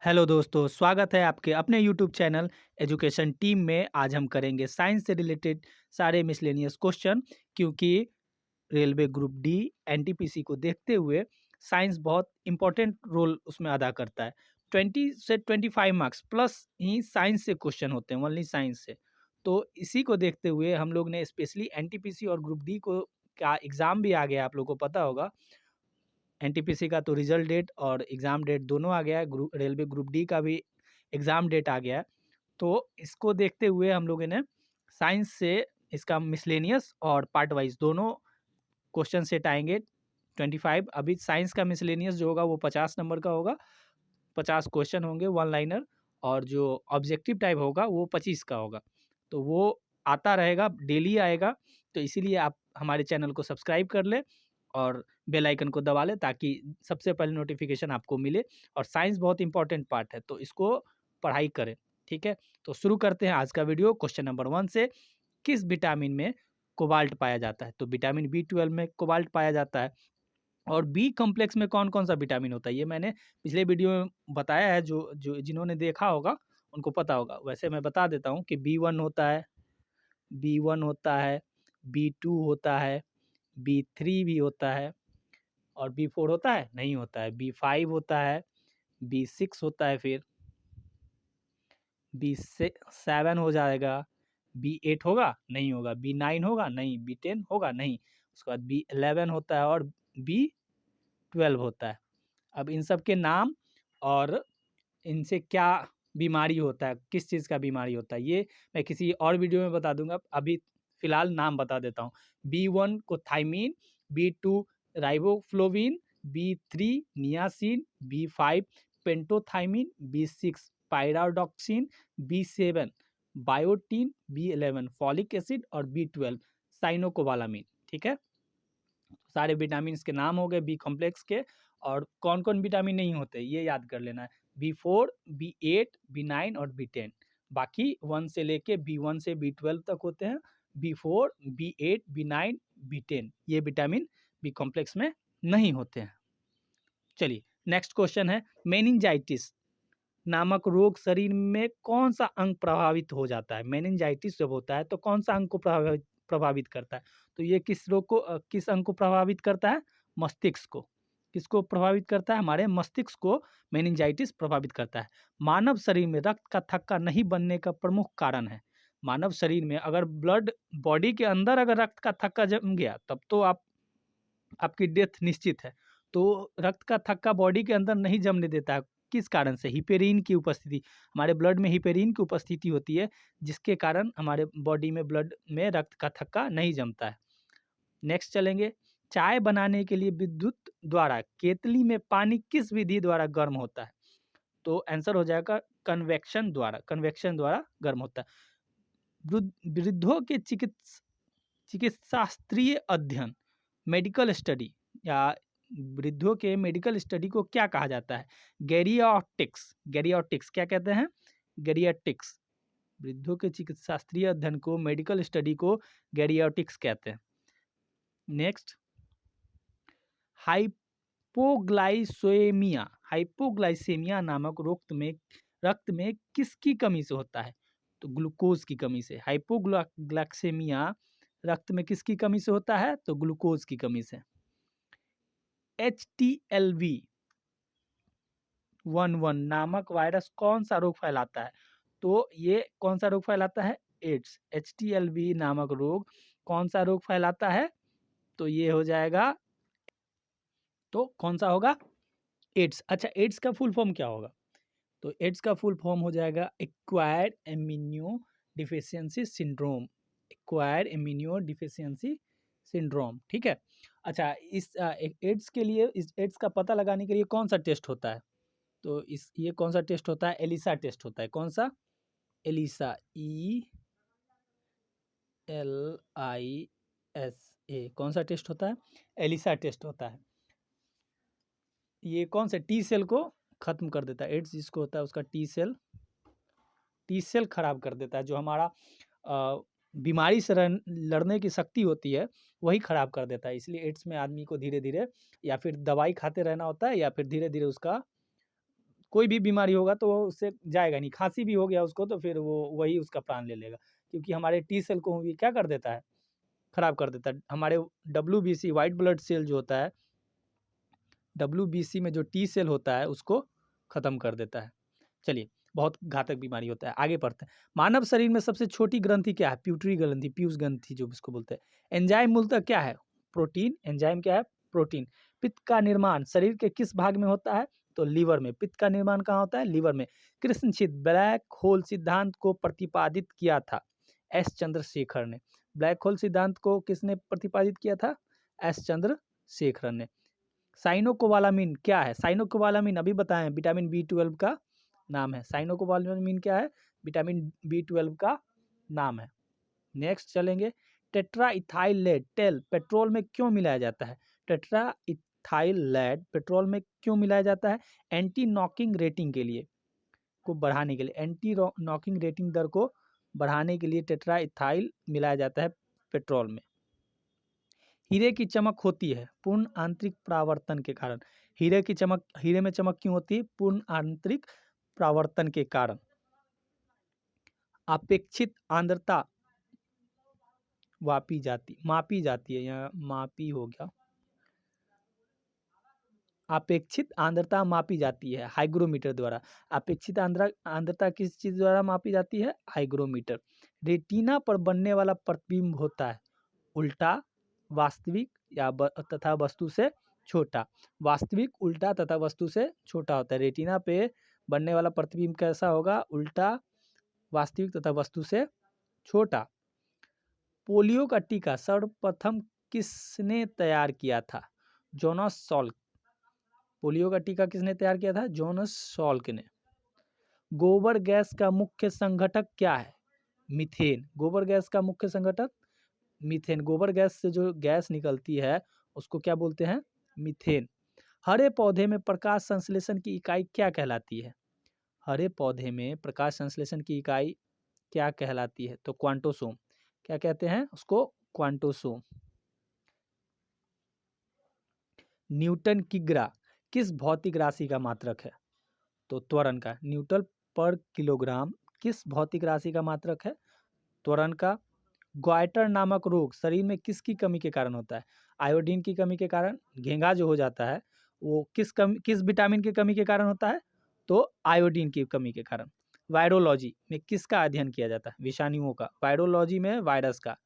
Hello दोस्तों, स्वागत है आपके अपने यूट्यूब चैनल एजुकेशन टीम में। आज हम करेंगे साइंस से रिलेटेड सारे मिसलेनियस क्वेश्चन, क्योंकि रेलवे ग्रुप डी एनटीपीसी को देखते हुए साइंस बहुत इंपॉर्टेंट रोल उसमें अदा करता है। 20 से 25 मार्क्स प्लस ही साइंस से क्वेश्चन होते हैं, ओनली साइंस से। तो इसी को देखते हुए हम लोग ने स्पेशली एनटीपीसी और ग्रुप डी को का एग्ज़ाम भी आ गया, आप लोगों को पता होगा। एनटीपीसी का तो रिजल्ट डेट और एग्ज़ाम डेट दोनों आ गया है। रेलवे ग्रुप डी का भी एग्ज़ाम डेट आ गया है। तो इसको देखते हुए हम लोगों ने साइंस से इसका मिसलेनियस और पार्ट वाइज दोनों क्वेश्चन सेट आएंगे। 25 अभी साइंस का मिसलेनियस जो होगा वो 50 नंबर का होगा। 50 क्वेश्चन होंगे वन लाइनर, और जो ऑब्जेक्टिव टाइप होगा वो 25 का होगा। तो वो आता रहेगा, डेली आएगा। तो इसीलिए आप हमारे चैनल को सब्सक्राइब कर लें और बेल आइकन को दबा लें, ताकि सबसे पहले नोटिफिकेशन आपको मिले। और साइंस बहुत इंपॉर्टेंट पार्ट है, तो इसको पढ़ाई करें। ठीक है, तो शुरू करते हैं आज का वीडियो क्वेश्चन नंबर 1 से। किस विटामिन में कोबाल्ट पाया जाता है? तो विटामिन बी 12 में कोबाल्ट पाया जाता है। और बी कॉम्प्लेक्स में कौन कौन सा विटामिन होता है, ये मैंने पिछले वीडियो में बताया है। जो जो जिन्होंने देखा होगा उनको पता होगा। वैसे मैं बता देता हूँ कि बी 1 होता है, बी 1 होता है, बी 2 होता है, बी 3 भी होता है। और बी 4 होता है? नहीं होता है। बी 5 होता है, बी 6 होता है, फिर बी 7 हो जाएगा। बी 8 होगा? नहीं होगा। बी 9 होगा? नहीं। बी 10 होगा? नहीं। उसके बाद बी 11 होता है और बी 12 होता है। अब इन सब के नाम और इनसे क्या बीमारी होता है, किस चीज़ का बीमारी होता है, ये मैं किसी और वीडियो में बता दूंगा। अभी फ़िलहाल नाम बता देता हूँ। बी 1 को thiamine, B 2 riboflavin, B 3 niacin, B 5 पेंटोथाइमिन, B 6 pyridoxine, B 7 biotin, B 11 folic acid और बी 12 साइनोकोबालामिन। ठीक है, सारे विटामिन के नाम हो गए बी कॉम्प्लेक्स के। और कौन कौन विटामिन नहीं होते ये याद कर लेना है। बी 4 बी 8 बी 9 और बी 10। बाकी 1 से लेके बी 1 से बी 12 तक होते हैं। बी 4 बी 8 बी 9 बी 10 ये विटामिन बी कॉम्प्लेक्स में नहीं होते हैं। चलिए, नेक्स्ट क्वेश्चन है, मेनिंजाइटिस नामक रोग शरीर में कौन सा अंग प्रभावित हो जाता है? मेनिंजाइटिस जब होता है तो कौन सा अंग को प्रभावित प्रभावित करता है? तो ये किस रोग को किस अंग को प्रभावित करता है? मस्तिष्क को। किसको प्रभावित करता है? हमारे मस्तिष्क को मेनिंजाइटिस प्रभावित करता है। मानव शरीर में रक्त का थक्का नहीं बनने का प्रमुख कारण है। मानव शरीर में अगर ब्लड बॉडी के अंदर अगर रक्त का थक्का जम गया, तब तो आपकी डेथ निश्चित है। तो रक्त का थक्का बॉडी के अंदर नहीं जमने देता है। किस कारण से? हिपेरिन की उपस्थिति। हमारे ब्लड में हिपेरिन की उपस्थिति होती है, जिसके कारण हमारे बॉडी में ब्लड में रक्त का थक्का नहीं जमता है। नेक्स्ट चलेंगे, चाय बनाने के लिए विद्युत द्वारा केतली में पानी किस विधि द्वारा गर्म होता है? तो आंसर हो जाएगा कन्वेक्शन द्वारा गर्म होता है। वृद्धों के चिकित्साशास्त्रीय अध्ययन, मेडिकल स्टडी, या वृद्धों के मेडिकल स्टडी को क्या कहा जाता है? गेरियाट्रिक्स। गेरियाट्रिक्स क्या कहते हैं? गेरियाट्रिक्स। वृद्धों के चिकित्साशास्त्रीय अध्ययन को, मेडिकल स्टडी को गेरियाट्रिक्स कहते हैं। Next, hypoglycaemia. हाइपोग्लाइसेमिया नामक रक्त में किसकी कमी से होता है? तो ग्लूकोज की कमी से। हाइपोग्लाइसेमिया रक्त में किसकी कमी से होता है? तो ग्लूकोज की कमी से। HTLV-11 नामक वायरस कौन सा रोग फैलाता है? तो ये कौन सा रोग फैलाता है? एड्स। HTLV नामक रोग कौन सा रोग फैलाता है? तो ये हो जाएगा, तो कौन सा होगा? एड्स। अच्छा, एड्स का फुल फॉर्म क्या होगा? तो एड्स का फुल फॉर्म हो जाएगा acquired immuno deficiency syndrome. Acquired immuno deficiency syndrome. ठीक है। अच्छा, इस एड्स के लिए, इस एड्स का पता लगाने के लिए कौन सा टेस्ट होता है? तो इस ये कौन सा टेस्ट होता है? एलिसा टेस्ट होता है। कौन सा? ELISA, ELISA। कौन सा टेस्ट होता है? एलिसा टेस्ट होता है। ये कौन से टी सेल को खत्म कर देता है? एड्स जिसको होता है उसका टी सेल खराब कर देता है। जो हमारा बीमारी से लड़ने की शक्ति होती है वही खराब कर देता है। इसलिए एड्स में आदमी को धीरे धीरे या फिर दवाई खाते रहना होता है, या फिर धीरे धीरे उसका कोई भी बीमारी होगा तो वो उससे जाएगा नहीं। खाँसी भी हो गया उसको तो फिर वो वही उसका प्राण ले लेगा, क्योंकि हमारे टी सेल को भी क्या कर देता है, खराब कर देता है। हमारे डब्ल्यूबीसी व्हाइट ब्लड सेल जो होता है, डब्ल्यूबीसी में जो टी सेल होता है उसको खत्म कर देता है। चलिए, बहुत घातक बीमारी होता है, आगे बढ़ते हैं। मानव शरीर में सबसे छोटी ग्रंथि क्या है? प्यूटरी ग्रंथि, पीयूष ग्रंथि जो इसको बोलते हैं। एंजाइम मूलतः क्या है? प्रोटीन। एंजाइम क्या है? प्रोटीन। पित्त का निर्माण शरीर के किस भाग में होता है? तो लीवर में। पित्त का निर्माण कहाँ होता है? लीवर में। कृष्णचित ब्लैक होल सिद्धांत को प्रतिपादित किया था? एस चंद्रशेखर ने। ब्लैक होल सिद्धांत को किसने प्रतिपादित किया था? एस चंद्रशेखर ने। साइनोकोबालामिन क्या है? साइनोकोबालामिन अभी बताएं, विटामिन बी 12 का नाम है। साइनोकोबालामिन क्या है? विटामिन बी 12 का नाम है। नेक्स्ट चलेंगे, tetra ethyl lead tell petrol में क्यों मिलाया जाता है? टेट्रा इथाइल लेड पेट्रोल में क्यों मिलाया जाता है? एंटी नॉकिंग रेटिंग के लिए, को बढ़ाने के लिए, एंटी नॉकिंग रेटिंग दर को बढ़ाने के लिए टेट्रा इथाइल मिलाया जाता है पेट्रोल में। हीरे की चमक होती है पूर्ण आंतरिक परावर्तन के कारण। हीरे की चमक, हीरे में चमक क्यों होती है? पूर्ण आंतरिक परावर्तन के कारण। अपेक्षित आर्द्रता मापी जाती है, यहाँ मापी हो गया। अपेक्षित आर्द्रता मापी जाती है हाइग्रोमीटर द्वारा। अपेक्षित आर्द्रता किस चीज द्वारा मापी जाती है? हाइग्रोमीटर। रेटिना पर बनने वाला प्रतिबिंब होता है उल्टा, वास्तविक या तथा वस्तु से छोटा। वास्तविक, उल्टा तथा वस्तु से छोटा होता है। रेटिना पे बनने वाला प्रतिबिंब कैसा होगा? उल्टा, वास्तविक तथा वस्तु से छोटा। पोलियो का टीका सर्वप्रथम किसने तैयार किया था? Jonas Salk. पोलियो का टीका किसने तैयार किया था? जोनास सॉल्क ने। गोबर गैस का मुख्य संघटक क्या है? मीथेन। गोबर गैस का मुख्य संघटक मीथेन। गोबर गैस से जो गैस निकलती है उसको क्या बोलते हैं? मीथेन। हरे पौधे में प्रकाश संश्लेषण की इकाई क्या कहलाती है? हरे पौधे में प्रकाश संश्लेषण की इकाई क्या कहलाती है? तो क्वांटोसोम। क्या कहते हैं उसको? क्वांटोसोम। न्यूटन की ग्रा किस भौतिक राशि का मात्रक है? तो त्वरण का। न्यूटन पर किलोग्राम किस भौतिक राशि का मात्रक है? त्वरण का। ग्वाइटर नामक रोग शरीर में किसकी कमी के कारण होता है? आयोडीन की कमी के कारण। घेंघा जो हो जाता है वो किस विटामिन की कमी के कारण होता है? तो आयोडीन की कमी के कारण। वायरोलॉजी में किसका अध्ययन किया जाता है? विषाणुओं का। वायरोलॉजी में वायरस का।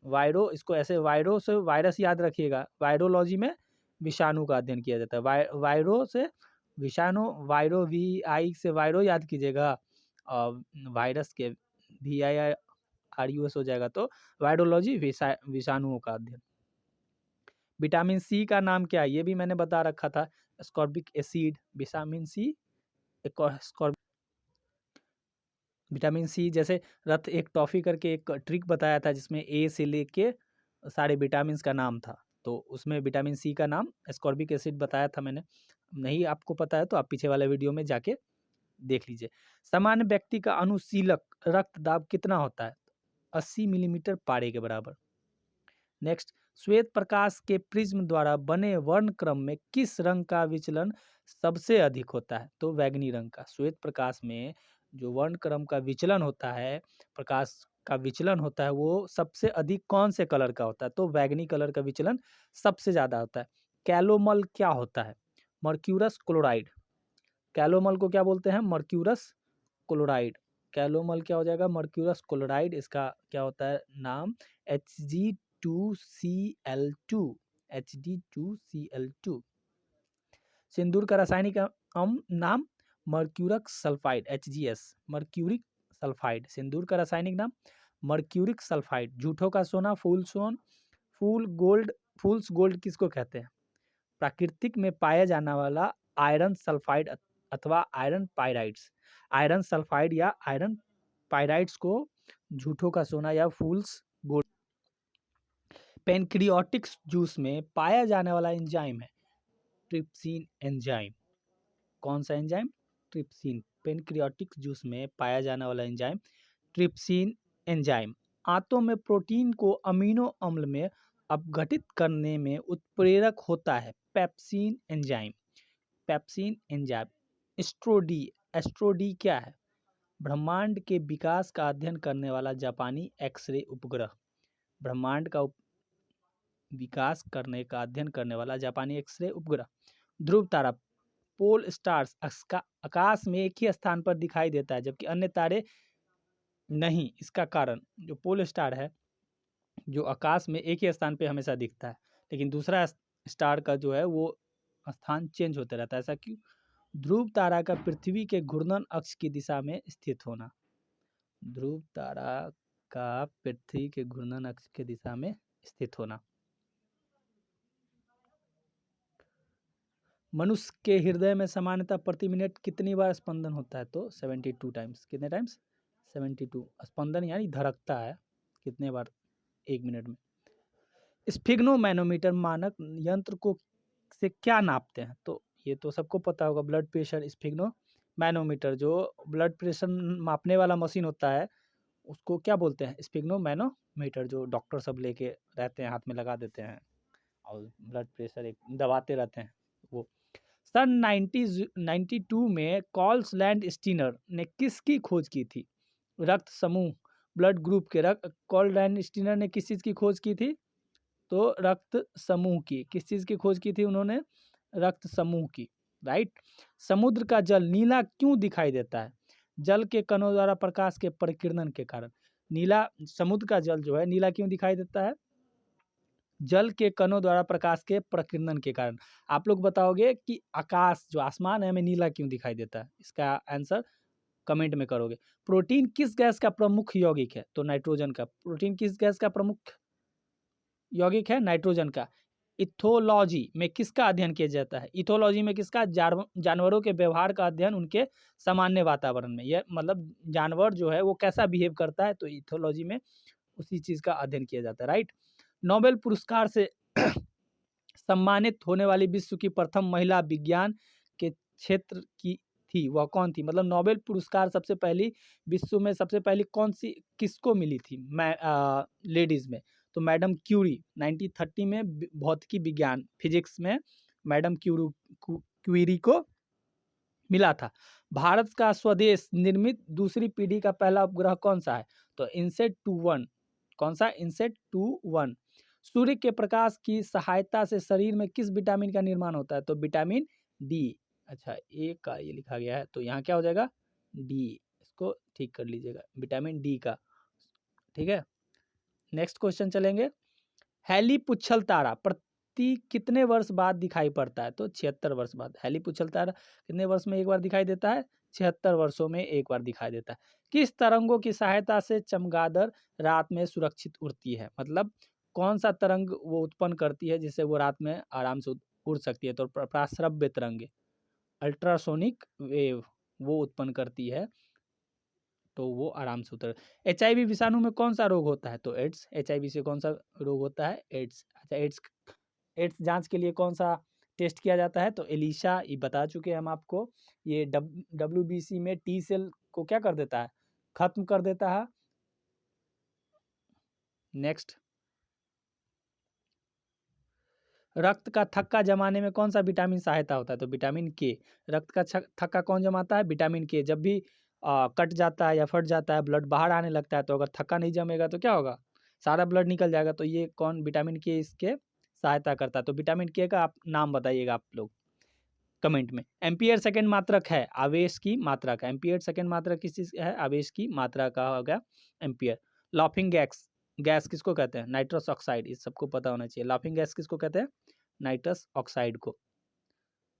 वायरो, इसको ऐसे वायरो से वायरस याद रखिएगा, वायरोलॉजी में विषाणु का अध्ययन किया जाता है। वायरो से विषाणु, वायरो VI से वायरो याद कीजिएगा, और वायरस के VIRUS हो जाएगा, तो वायरोलॉजी विषाणुओं का अध्ययन। विटामिन सी का नाम क्या है? ये भी मैंने बता रखा था, ascorbic acid. Vitamin C, vitamin C, जैसे रथ एक टॉफी करके एक ट्रिक बताया था जिसमें ए से लेके सारे विटामिन का नाम था, तो उसमें विटामिन सी का नाम स्कॉर्बिक एसिड बताया था मैंने। नहीं आपको पता है तो आप पीछे वाले वीडियो में जाके देख लीजिए। सामान्य व्यक्ति का अनुशीलक रक्तदाब कितना होता है? 80 मिलीमीटर पारे के बराबर। नेक्स्ट, श्वेत प्रकाश के प्रिज्म द्वारा बने वर्ण क्रम में किस रंग का विचलन सबसे अधिक होता है? तो बैंगनी रंग का। श्वेत प्रकाश में जो वर्ण क्रम का विचलन होता है, प्रकाश का विचलन होता है, वो सबसे अधिक कौन से कलर का होता है? तो बैंगनी कलर का विचलन सबसे ज्यादा होता है। कैलोमल क्या होता है? Mercurous chloride. कैलोमल को क्या बोलते हैं? Mercurous chloride. कैलोमल क्या हो जाएगा? Mercurous chloride. इसका क्या होता है नाम? Hg2Cl2। Hg2Cl2। सिंदूर का रासायनिक नाम? Mercuric sulphide, HgS। Mercuric sulphide. सिंदूर का रासायनिक नाम मर्क्यूरिक सल्फाइड। झूठों का सोना, फूल्स गोल्ड किसको कहते हैं? प्राकृतिक में पाया जाने वाला आयरन सल्फाइड अथवा आयरन पाइराइड्स। आयरन सल्फाइड या आयरन पाइराइड्स को झूठों का सोना या फूल्स गोल्ड। पेनक्रियाटिक जूस में पाया जाने वाला एंजाइम है ट्रिप्सिन एंजाइम। कौन सा एंजाइम? ट्रिप्सिन। पेनक्रियाटिक जूस में पाया जाने वाला एंजाइम ट्रिप्सिन एंजाइम। आंतों में प्रोटीन को अमीनो अम्ल में अपघटित करने में उत्प्रेरक होता है पेप्सिन एंजाइम। Pepsin enzyme. एस्ट्रोडी, एस्ट्रोडी क्या है? ब्रह्मांड के विकास का अध्ययन करने वाला जापानी एक्सरे उपग्रह। ब्रह्मांड का विकास करने का अध्ययन करने वाला जापानी एक्सरे उपग्रह। ध्रुव तारा, पोल स्टार्स आकाश में एक ही स्थान पर दिखाई देता है जबकि अन्य तारे नहीं। इसका कारण, जो पोल स्टार है जो आकाश में एक ही स्थान पे हमेशा दिखता है, लेकिन दूसरा स्टार का जो है वो स्थान चेंज होता रहता है, ऐसा क्यों? ध्रुव तारा का पृथ्वी के घूर्णन अक्ष की दिशा में स्थित होना। ध्रुव तारा का पृथ्वी के घूर्णन अक्ष की दिशा में स्थित होना। मनुष्य के हृदय में सामान्यतः प्रति मिनट कितनी बार स्पंदन होता है? तो 72 टाइम्स। कितने टाइम्स? 72। स्पंदन यानी धड़कता है कितने बार एक मिनट में। स्फिग्नोमैनोमीटर मानक यंत्र को से क्या नापते हैं? तो ये तो सबको पता होगा, ब्लड प्रेशर। स्फिग्नोमैनोमीटर जो ब्लड प्रेशर मापने वाला मशीन होता है उसको क्या बोलते हैं? स्फिग्नोमैनोमीटर, जो डॉक्टर सब लेके रहते हैं, हाथ में लगा देते हैं और ब्लड प्रेशर एक दबाते रहते हैं वो। सन 1992 में कॉल्स लैंड स्टीनर ने किसकी खोज की थी? रक्त समूह, ब्लड ग्रुप के। कॉल लैंड स्टीनर ने किस चीज़ की खोज की थी? तो रक्त समूह की। किस चीज़ की खोज की थी उन्होंने? रक्त समूह की, राइट। समुद्र का जल नीला क्यों दिखाई देता है? जल के कणों द्वारा प्रकाश के परिकिरण के कारण। नीला, समुद्र का जल जो है नीला क्यों दिखाई देता है? जल के कणों द्वारा प्रकाश के प्रकीर्णन के कारण। आप लोग बताओगे कि आकाश, जो आसमान है, हमें नीला क्यों दिखाई देता है? इसका आंसर कमेंट में करोगे। प्रोटीन किस गैस का प्रमुख यौगिक है? तो नाइट्रोजन का। प्रोटीन किस गैस का प्रमुख यौगिक है? नाइट्रोजन का। इथोलॉजी में किसका अध्ययन किया जाता है? इथोलॉजी में किसका? जानवरों के व्यवहार का अध्ययन उनके सामान्य वातावरण में। यह मतलब जानवर जो है वो कैसा बिहेव करता है, तो इथोलॉजी में उसी चीज़ का अध्ययन किया जाता है, राइट। नोबेल पुरस्कार से सम्मानित होने वाली विश्व की प्रथम महिला विज्ञान के क्षेत्र की थी, वह कौन थी? मतलब नोबेल पुरस्कार सबसे पहली विश्व में सबसे पहली कौन सी, किसको मिली थी लेडीज में? तो मैडम क्यूरी। 1930 में भौतिकी विज्ञान, फिजिक्स में मैडम क्यूरी को मिला था। भारत का स्वदेश निर्मित दूसरी पीढ़ी का पहला उपग्रह कौन सा है? तो इनसेट 2-1। कौन सा? इनसेट 2-1। सूर्य के प्रकाश की सहायता से शरीर में किस विटामिन का निर्माण होता है? तो विटामिन डी। अच्छा, ए का ये लिखा गया है तो यहाँ क्या हो जाएगा? डी। इसको ठीक कर लीजिएगा, विटामिन डी का। ठीक है, नेक्स्ट क्वेश्चन चलेंगे। हैली पुच्छल तारा प्रति कितने वर्ष बाद दिखाई पड़ता है? तो 76 वर्ष बाद। हैली पुच्छल तारा कितने वर्ष में एक बार दिखाई देता है? 76 वर्षों में एक बार दिखाई देता है। किस तरंगों की सहायता से चमगादड़ रात में सुरक्षित उड़ती है? मतलब कौन सा तरंग वो उत्पन्न करती है जिससे वो रात में आराम से उड़ सकती है? तो प्राश्रव्य तरंग, अल्ट्रासोनिक वेव वो उत्पन्न करती है, तो वो आराम से उतर। HIV विषाणु में कौन सा रोग होता है? तो एड्स। HIV से कौन सा रोग होता है? एड्स। अच्छा, एड्स जांच के लिए कौन सा टेस्ट किया जाता है? तो एलिशा, ये बता चुके हैं हम आपको। ये WBC में टी सेल को क्या कर देता है? खत्म कर देता है। नेक्स्ट, रक्त का थक्का जमाने में कौन सा विटामिन सहायता होता है? तो विटामिन के। रक्त का थक्का कौन जमाता है? विटामिन के। जब भी कट जाता है या फट जाता है, ब्लड बाहर आने लगता है, तो अगर थक्का नहीं जमेगा तो क्या होगा? सारा ब्लड निकल जाएगा। तो ये कौन? विटामिन के इसके सहायता करता है। तो विटामिन के का आप नाम बताइएगा आप लोग कमेंट में। एम्पियर सेकेंड मात्रक है आवेश की मात्रा का। एम्पियर सेकेंड मात्रक किस चीज़ है? आवेश की मात्रा का हो गया एम्पियर। लाफिंग गैस, गैस किसको कहते हैं? Nitrous oxide. इस सबको पता होना चाहिए। लाफिंग गैस किसको कहते हैं? नाइट्रस ऑक्साइड को।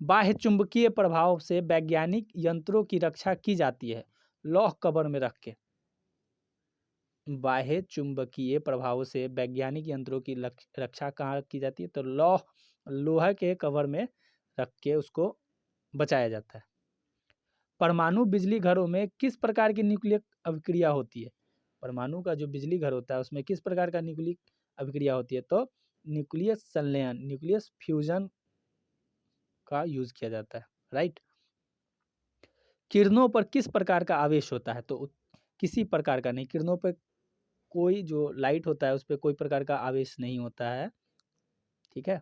बाह्य चुंबकीय प्रभाव से वैज्ञानिक यंत्रों की रक्षा की जाती है लौह कवर में रख के। बाह्य चुंबकीय प्रभाव से वैज्ञानिक यंत्रों की रक्षा कहाँ की जाती है? तो लोहा के कवर में रख के उसको बचाया जाता है। परमाणु बिजली घरों में किस प्रकार की न्यूक्लियर अभिक्रिया होती है? परमाणु का जो बिजली घर होता है उसमें किस प्रकार का न्यूक्लियर अभिक्रिया होती है? तो न्यूक्लियस संलयन, न्यूक्लियस फ्यूजन का यूज किया जाता है, राइट। किरणों पर किस प्रकार का आवेश होता है? तो किसी प्रकार का नहीं। किरणों पर कोई जो लाइट होता है उस पर कोई प्रकार का आवेश नहीं होता है, ठीक है।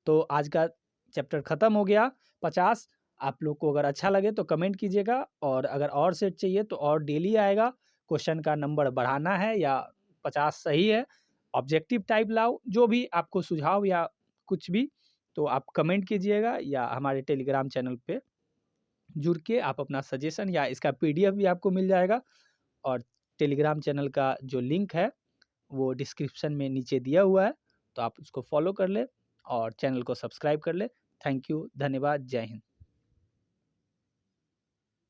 तो आज का चैप्टर खत्म हो गया 50। आप लोग को अगर अच्छा लगे तो कमेंट कीजिएगा, और अगर और सेट चाहिए तो और डेली आएगा। क्वेश्चन का नंबर बढ़ाना है या 50 सही है, ऑब्जेक्टिव टाइप लाओ, जो भी आपको सुझाव या कुछ भी, तो आप कमेंट कीजिएगा या हमारे टेलीग्राम चैनल पे जुड़ के आप अपना सजेशन या इसका पीडीएफ भी आपको मिल जाएगा। और टेलीग्राम चैनल का जो लिंक है वो डिस्क्रिप्शन में नीचे दिया हुआ है, तो आप उसको फॉलो कर ले और चैनल को सब्सक्राइब कर ले। थैंक यू, धन्यवाद, जय हिंद।